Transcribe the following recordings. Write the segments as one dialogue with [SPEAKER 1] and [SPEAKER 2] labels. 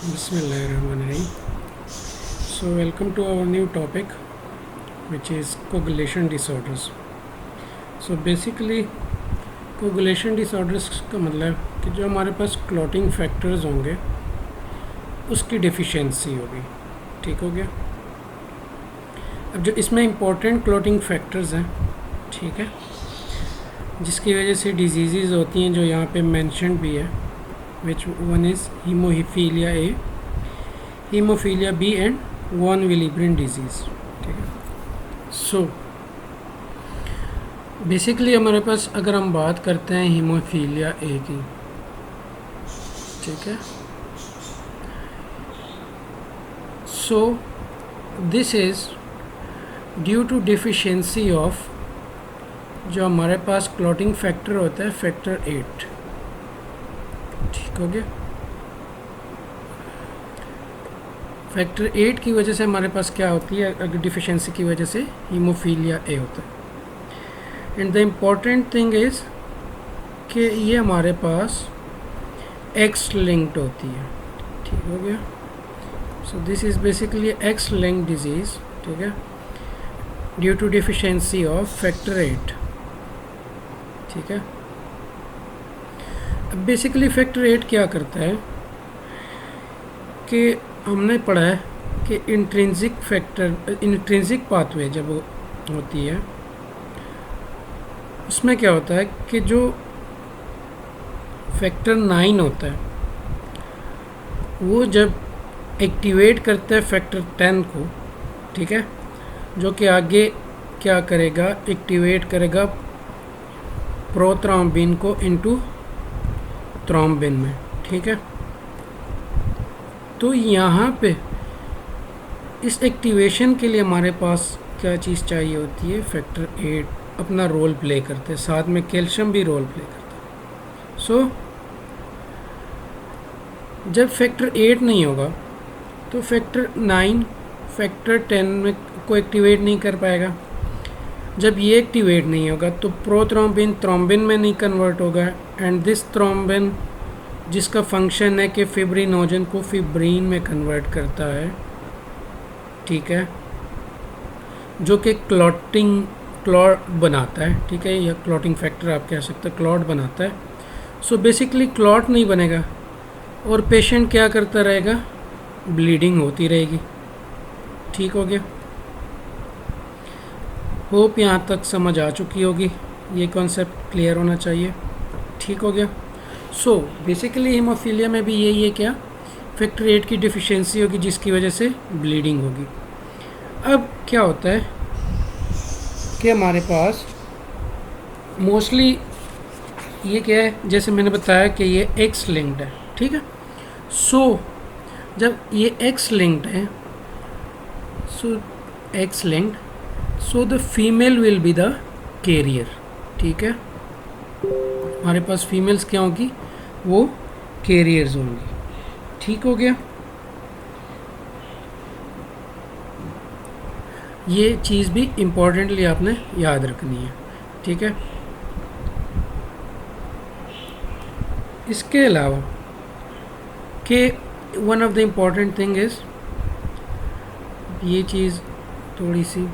[SPEAKER 1] Bismillahirrahmanirrahim. So welcome to our new topic, which is coagulation disorders. So basically coagulation disorders का मतलब कि जो हमारे पास क्लॉटिंग फैक्टर्स होंगे उसकी डिफिशिएंसी होगी. ठीक हो गया. अब जो इसमें इम्पोर्टेंट क्लॉटिंग फैक्टर्स हैं, ठीक है, जिसकी वजह से डिजीज़ होती हैं जो यहाँ पे मेंशन भी है, which one is hemophilia A, hemophilia B and von Willebrand disease. ठीक है. सो बेसिकली हमारे पास अगर हम बात करते हैं हीमोफीलिया ए की, ठीक है, so this is due to deficiency of जो हमारे पास क्लॉटिंग फैक्टर होता है फैक्टर 8. ठीक हो गया. फैक्टर 8 की वजह से हमारे पास क्या होती है, अगर डिफिशिएंसी की वजह से हीमोफीलिया ए होता है. And the important thing is कि ये हमारे पास एक्स लिंक्ड होती है. ठीक हो गया. So this is basically X linked disease. ठीक है, due to deficiency of factor 8. ठीक है. अब बेसिकली फैक्टर 8 क्या करता है कि हमने पढ़ा है कि इंट्रिंसिक पाथवे जब होती है उसमें क्या होता है कि जो फैक्टर 9 होता है वो जब एक्टिवेट करता है फैक्टर 10 को, ठीक है, जो कि आगे क्या करेगा, एक्टिवेट करेगा प्रोथ्रोम्बिन को इनटू थ्रोम्बिन में. ठीक है. तो यहाँ पे इस एक्टिवेशन के लिए हमारे पास क्या चीज़ चाहिए होती है, फैक्टर 8 अपना रोल प्ले करते हैं, साथ में कैल्शियम भी रोल प्ले करता है. सो जब फैक्टर 8 नहीं होगा तो फैक्टर 9 फैक्टर 10 में को एक्टिवेट नहीं कर पाएगा. जब ये एक्टिवेट नहीं होगा तो प्रोथ्रोम्बिन थ्रोम्बिन में नहीं कन्वर्ट होगा. एंड दिस थ्रोम्बिन जिसका फंक्शन है कि फिब्रिनोजन को फिब्रीन में कन्वर्ट करता है, ठीक है, जो कि क्लॉट बनाता है. ठीक है, या क्लॉटिंग फैक्टर आप कह सकते हैं, क्लॉट बनाता है. सो बेसिकली क्लॉट नहीं बनेगा और पेशेंट क्या करता रहेगा, ब्लीडिंग होती रहेगी. ठीक हो गया. होप यहाँ तक समझ आ चुकी होगी, ये कॉन्सेप्ट क्लियर होना चाहिए. ठीक हो गया. सो बेसिकली हीमोफीलिया में भी यही है, क्या, फैक्टर 8 की डिफिशिएंसी होगी जिसकी वजह से ब्लीडिंग होगी. अब क्या होता है कि हमारे पास मोस्टली ये क्या है, जैसे मैंने बताया कि ये एक्स लिंक्ड है. ठीक है. सो जब ये एक्स लिंक्ड है, so X linked, so the female will be the carrier. ठीक है. हमारे पास फीमेल्स क्या होंगी, वो कैरियर्स होंगी. ठीक हो गया. ये चीज़ भी इम्पोर्टेंटली आपने याद रखनी है. ठीक है. इसके अलावा कि one of the important thing is, ये चीज़ थोड़ी सी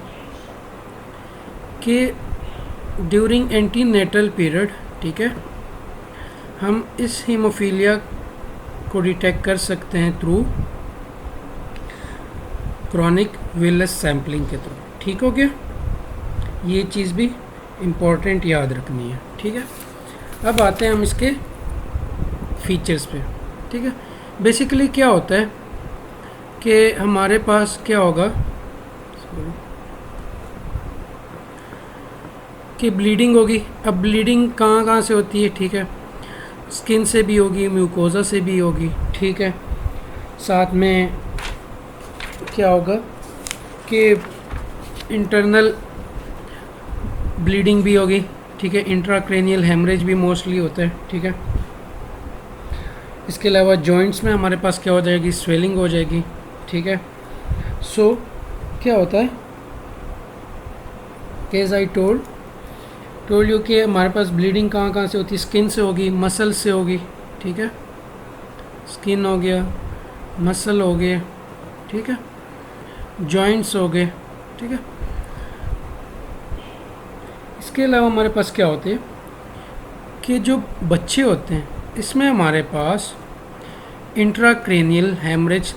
[SPEAKER 1] कि ड्यूरिंग एंटीनेटल पीरियड, ठीक है, हम इस हीमोफीलिया को डिटेक्ट कर सकते हैं थ्रू क्रॉनिक विलस सैम्पलिंग के थ्रू. ठीक हो गया. ये चीज़ भी इम्पोर्टेंट याद रखनी है. ठीक है. अब आते हैं हम इसके फीचर्स पे. ठीक है. बेसिकली क्या होता है कि हमारे पास क्या होगा कि ब्लीडिंग होगी. अब ब्लीडिंग कहाँ कहाँ से होती है, ठीक है, स्किन से भी होगी, म्यूकोजा से भी होगी. ठीक है. साथ में क्या होगा कि इंटरनल ब्लीडिंग भी होगी. ठीक है. इंट्राक्रेनियल हेमरेज भी मोस्टली होता है. ठीक है. इसके अलावा जॉइंट्स में हमारे पास क्या हो जाएगी, स्वेलिंग हो जाएगी. ठीक है. सो क्या होता है कि एज आई टोल्ड यू कि हमारे पास ब्लीडिंग कहाँ कहाँ से होती है, स्किन से होगी, मसल से होगी. ठीक है. स्किन हो गया, मसल हो गए, ठीक है, जॉइंट्स हो गए, ठीक है। इसके अलावा हमारे पास क्या होते हैं कि जो बच्चे होते हैं इसमें हमारे पास इंट्राक्रेनियल हेमरेज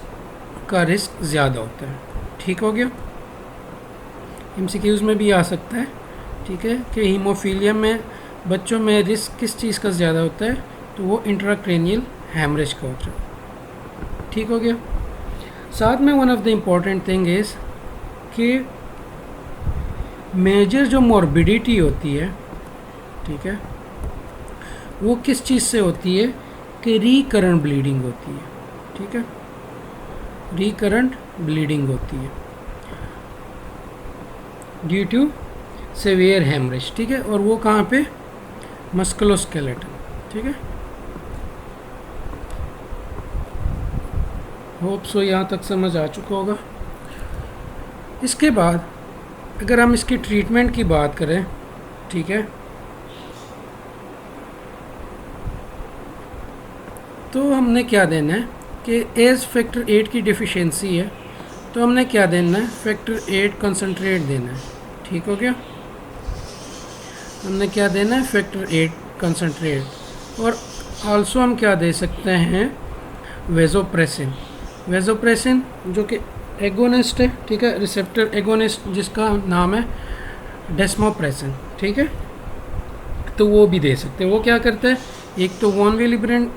[SPEAKER 1] का रिस्क ज़्यादा होता है, ठीक हो गया। एमसीक्यूज़ में भी आ सकता है, ठीक है, कि हीमोफीलिया में बच्चों में रिस्क किस चीज़ का ज़्यादा होता है, तो वो इंट्राक्रेनियल हेमरेज का होता है, ठीक हो गया। साथ में one of the important thing is कि मेजर जो मॉर्बिडिटी होती है, ठीक है, वो किस चीज़ से होती है कि रिकरेंट ब्लीडिंग होती है, ठीक है, रिकरेंट ब्लीडिंग होती है ड्यू टू सेवियर हेमरेज, ठीक है। और वो कहाँ पे, मस्कुलोस्केलेटन, ठीक है। होप सो यहाँ तक समझ आ चुका होगा। इसके बाद अगर हम इसकी ट्रीटमेंट की बात करें, ठीक है, तो हमने क्या देना है कि एज फैक्टर 8 की डिफिशिएंसी है तो हमने क्या देना है, फैक्टर 8 कंसनट्रेट देना है, ठीक हो गया। हमने क्या देना है, फैक्टर 8 कंसनट्रेट। और आल्सो हम क्या दे सकते हैं, वेजोप्रेसिन। वेजोप्रेसिन जो कि एगोनिस्ट है, ठीक है, रिसेप्टर एगोनिस्ट जिसका नाम है डेस्मोप्रेसिन, ठीक है, तो वो भी दे सकते हैं। वो क्या करते हैं, एक तो वॉन विलिब्रेंट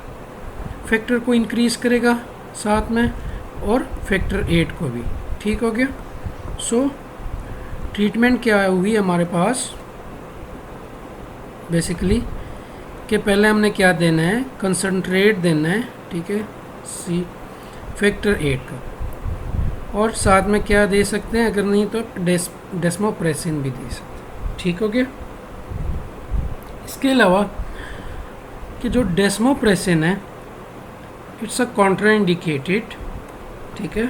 [SPEAKER 1] फैक्टर को इंक्रीज़ करेगा साथ में, और फैक्टर 8 को भी, ठीक हो गया। सो ट्रीटमेंट क्या हुई हमारे पास बेसिकली कि पहले हमने क्या देना है, कंसनट्रेट देना है, ठीक है, सी फैक्टर 8 का, और साथ में क्या दे सकते हैं, अगर नहीं तो डेस्मोप्रेसिन भी दे सकते हैं, ठीक हो गया। इसके अलावा कि जो डेस्मोप्रेसिन है इट्स अ कॉन्ट्राइंडिकेटेड, ठीक है,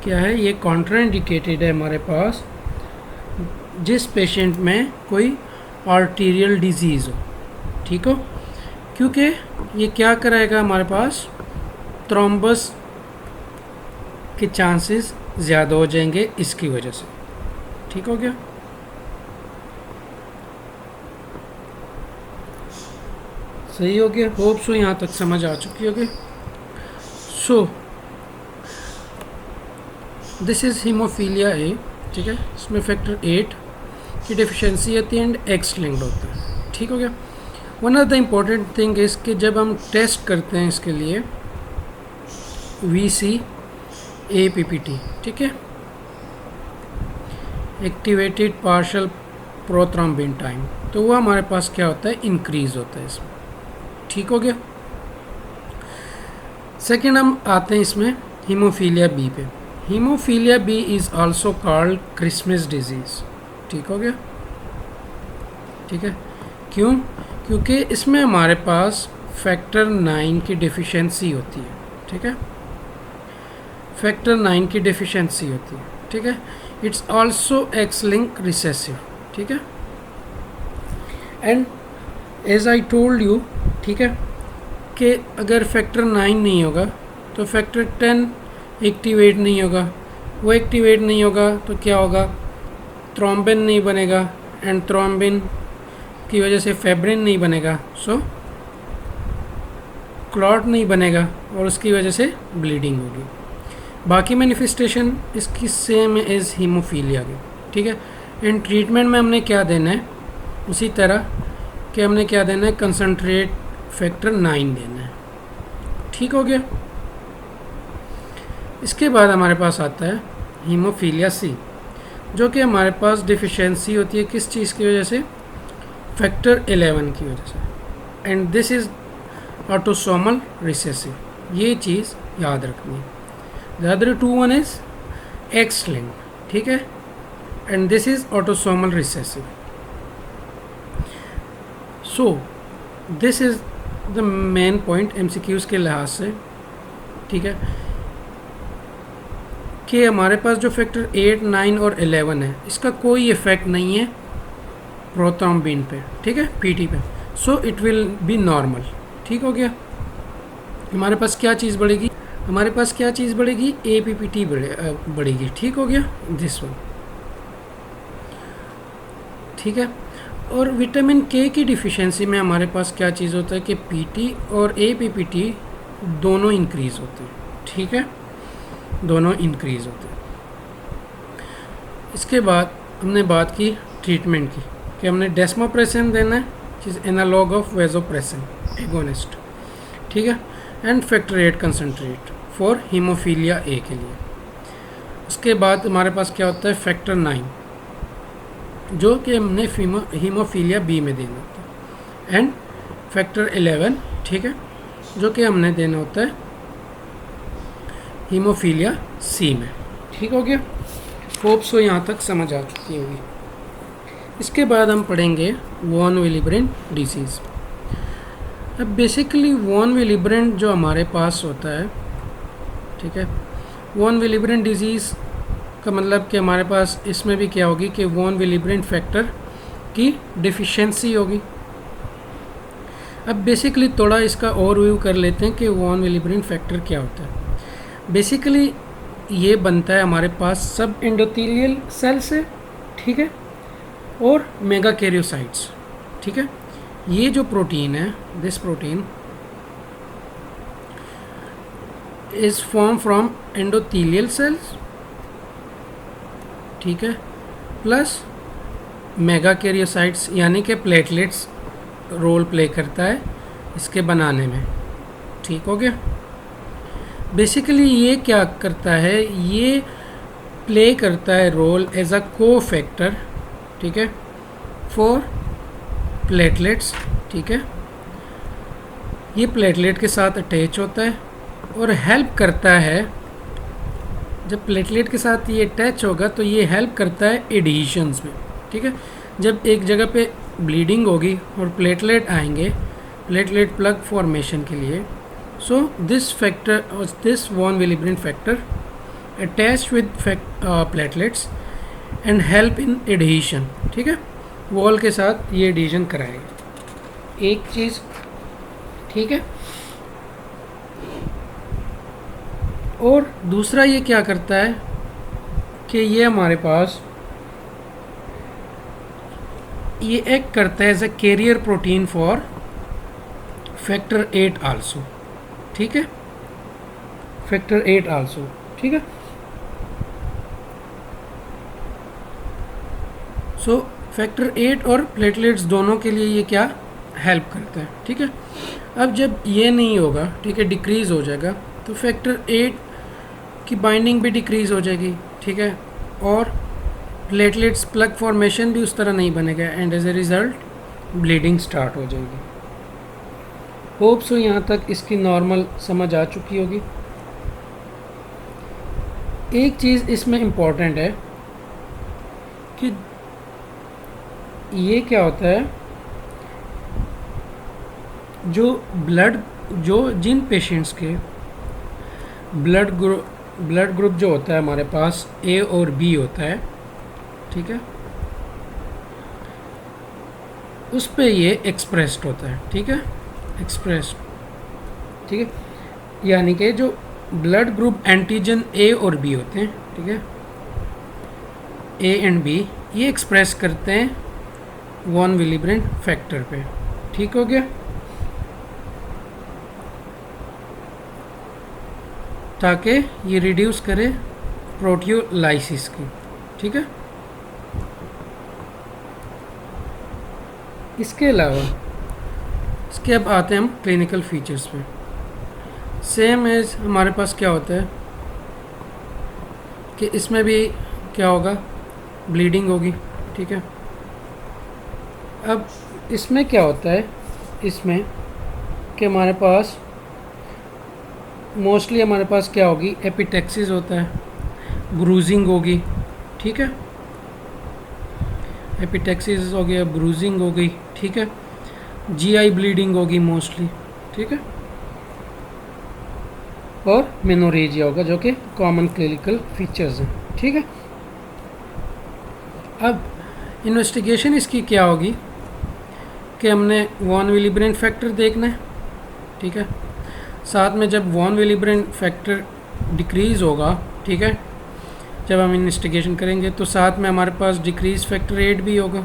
[SPEAKER 1] क्या है ये, कॉन्ट्राइंडिकेटेड है हमारे पास जिस पेशेंट में कोई आर्टीरियल डिजीज़ हो, ठीक हो, क्योंकि ये क्या कराएगा, हमारे पास थ्रोम्बस के चांसेस ज़्यादा हो जाएंगे इसकी वजह से, ठीक हो गया। सही हो गया, होप सो यहाँ तक समझ आ चुकी होगी। सो दिस इज़ हीमोफीलिया ए, ठीक है, इसमें फैक्टर 8 की डिफिशिएंसी आती है एंड एक्स लिंक्ड होता है, ठीक हो गया। One of the important thing is कि जब हम टेस्ट करते हैं इसके लिए VCAPPT, ठीक है, एक्टिवेटेड पार्शियल प्रोथ्रोम्बिन टाइम, तो वो हमारे पास क्या होता है, इंक्रीज़ होता है इसमें, ठीक हो गया। सेकेंड हम आते हैं इसमें हीमोफीलिया बी पे। Haemophilia B is also called Christmas disease, ठीक हो गया, ठीक है। क्यों, क्योंकि इसमें हमारे पास फैक्टर 9 की डिफिशिएंसी होती है, ठीक है, फैक्टर 9 की डिफिशिएंसी होती है, ठीक है। It's also X link recessive, ठीक है, and as I told you, ठीक है, कि अगर फैक्टर 9 नहीं होगा तो फैक्टर 10 एक्टिवेट नहीं होगा, वो एक्टिवेट नहीं होगा तो क्या होगा, थ्रोम्बिन नहीं बनेगा, एंड थ्रोम्बिन की वजह से फैब्रिन नहीं बनेगा, सो क्लॉट नहीं बनेगा और उसकी वजह से ब्लीडिंग होगी। बाकी मैनिफेस्टेशन इसकी सेम एज हीमोफीलिया की, ठीक है। इन ट्रीटमेंट में हमने क्या देना है, उसी तरह कि हमने क्या देना है, कंसनट्रेट फैक्टर 9 देना है, ठीक हो गया। इसके बाद हमारे पास आता है हीमोफीलिया सी, जो कि हमारे पास डिफिशिएंसी होती है किस चीज़ की वजह से, फैक्टर 11 की वजह से, and this is autosomal recessive, ये चीज़ याद रखनी है। The other two one is X link, ठीक है, and this is autosomal recessive. So this is the main point MCQs के लिहाज से, ठीक है, कि हमारे पास जो फैक्टर 8, 9 और 11 है इसका कोई इफ़ेक्ट नहीं है प्रोथ्रोम्बिन पे, ठीक है, PT पे, so it will be normal, ठीक हो गया। हमारे पास क्या चीज़ बढ़ेगी, हमारे पास क्या चीज़ बढ़ेगी, APPT बढ़ेगी। ठीक हो गया, दिस वन। ठीक है। और विटामिन के की डिफिशियंसी में हमारे पास क्या चीज़ होता है कि PT और APPT दोनों इंक्रीज़ होते हैं। ठीक है, दोनों इंक्रीज़ होते हैं। इसके बाद हमने बात की ट्रीटमेंट की कि हमने डेस्मोप्रेसिन देना है, जिस एनालॉग ऑफ वेजोप्रेसिन एगोनिस्ट। ठीक है, and factor 8 concentrate for haemophilia A के लिए। उसके बाद हमारे पास क्या होता है, फैक्टर 9 जो कि हमने हीमोफीलिया बी में देना होता है, एंड फैक्टर 11, ठीक है, जो कि हमने देना होता है हीमोफीलिया सी में। ठीक हो गया, होप सो यहाँ तक समझ आ चुकी होगी। इसके बाद हम पढ़ेंगे वॉन विलिब्रेन डिजीज़। अब बेसिकली वॉन विलिब्रेन जो हमारे पास होता है, ठीक है, वॉन विलिब्रेन डिजीज़ का मतलब कि हमारे पास इसमें भी क्या होगी कि वॉन विलिब्रेन फैक्टर की डिफिशिएंसी होगी। अब बेसिकली थोड़ा इसका ओवरव्यू कर लेते हैं कि वॉन विलिब्रेन फैक्टर क्या होता है। बेसिकली ये बनता है हमारे पास सब एंडोथेलियल सेल से, ठीक है, और मेगा कैरियोसाइट्स। ठीक है, ये जो प्रोटीन है, this protein is form from endothelial cells, ठीक है, प्लस मेगा कैरियोसाइट्स यानी कि प्लेटलेट्स रोल प्ले करता है इसके बनाने में। ठीक हो गया। बेसिकली ये क्या करता है, ये प्ले करता है रोल एज अ को फैक्टर, ठीक है, फॉर प्लेटलेट्स। ठीक है, ये प्लेटलेट के साथ अटैच होता है और हेल्प करता है, जब प्लेटलेट के साथ ये अटैच होगा तो ये हेल्प करता है एडिशंस में। ठीक है, जब एक जगह पे ब्लीडिंग होगी और प्लेटलेट आएंगे प्लेटलेट प्लग फॉर्मेशन के लिए, so this factor, this von Willebrand factor attached with platelets and help in adhesion. ठीक है, वॉल के साथ ये एडिशन कराएगा, एक चीज़। ठीक है, और दूसरा ये क्या करता है कि ये हमारे पास ये एक्ट करता है as a carrier protein for factor 8 also. ठीक है, फैक्टर 8 आल्सो। ठीक है, सो फैक्टर 8 और प्लेटलेट्स दोनों के लिए ये क्या हेल्प करता है। ठीक है, अब जब ये नहीं होगा, ठीक है, डिक्रीज़ हो जाएगा, तो फैक्टर 8 की बाइंडिंग भी डिक्रीज़ हो जाएगी। ठीक है, और प्लेटलेट्स प्लग फॉर्मेशन भी उस तरह नहीं बनेगा and as a result bleeding start हो जाएगी। होप सो यहाँ तक इसकी नॉर्मल समझ आ चुकी होगी। एक चीज़ इसमें इम्पॉर्टेंट है कि ये क्या होता है, जो जिन पेशेंट्स के ब्लड ग्रुप जो होता है हमारे पास A और B होता है, ठीक है, उस पे ये एक्सप्रेस्ड होता है। ठीक है, एक्सप्रेस्ड। ठीक है, यानी कि जो ब्लड ग्रुप एंटीजन A और B होते हैं, ठीक है, A एंड B, ये एक्सप्रेस करते हैं वॉन विलिब्रेन फैक्टर पे। ठीक हो गया। ताकि ये रिड्यूस करे प्रोटियोलाइसिस की। ठीक है, इसके अलावा इसके अब आते हैं हम क्लिनिकल फीचर्स पे। सेम एज हमारे पास क्या होता है कि इसमें भी क्या होगा, ब्लीडिंग होगी। ठीक है, अब इसमें क्या होता है, इसमें कि हमारे पास मोस्टली हमारे पास क्या होगी, एपिटेक्सिस होता है, ब्रूजिंग होगी। ठीक है, एपिटेक्सिस हो गया, ब्रूजिंग हो गई। ठीक है, GI ब्लीडिंग होगी मोस्टली। ठीक है, और मेनोरेजिया होगा, जो कि कॉमन क्लिनिकल फीचर्स हैं। ठीक है, अब इन्वेस्टिगेशन इसकी क्या होगी कि हमने वॉन विलिब्रेन फैक्टर देखना है। ठीक है, साथ में जब वॉन विलिब्रेन फैक्टर डिक्रीज़ होगा, ठीक है, जब हम इन्वेस्टिगेशन करेंगे तो साथ में हमारे पास डिक्रीज फैक्टर 8 भी होगा,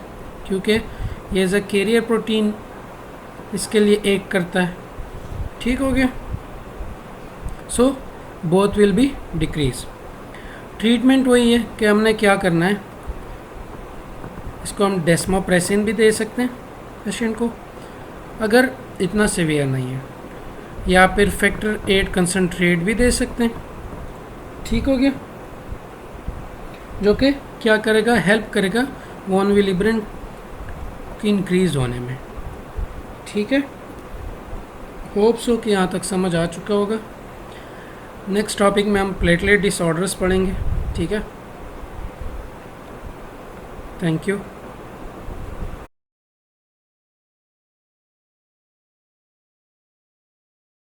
[SPEAKER 1] क्योंकि ये एज अ कैरियर प्रोटीन इसके लिए एक करता है। ठीक हो गया। So both will be decrease. Treatment वही है कि हमने क्या करना है, इसको हम डेस्मोप्रेसिन भी दे सकते हैं पेशेंट को अगर इतना सीवियर नहीं है, या फिर फैक्टर 8 कंसनट्रेट भी दे सकते हैं। ठीक हो गया, जो कि क्या करेगा, हेल्प करेगा वॉन विलिब्रेन की इंक्रीज़ होने में। ठीक है, होप सो कि यहाँ तक समझ आ चुका होगा। नेक्स्ट टॉपिक में हम प्लेटलेट डिसऑर्डर्स पढ़ेंगे। ठीक है, थैंक यू।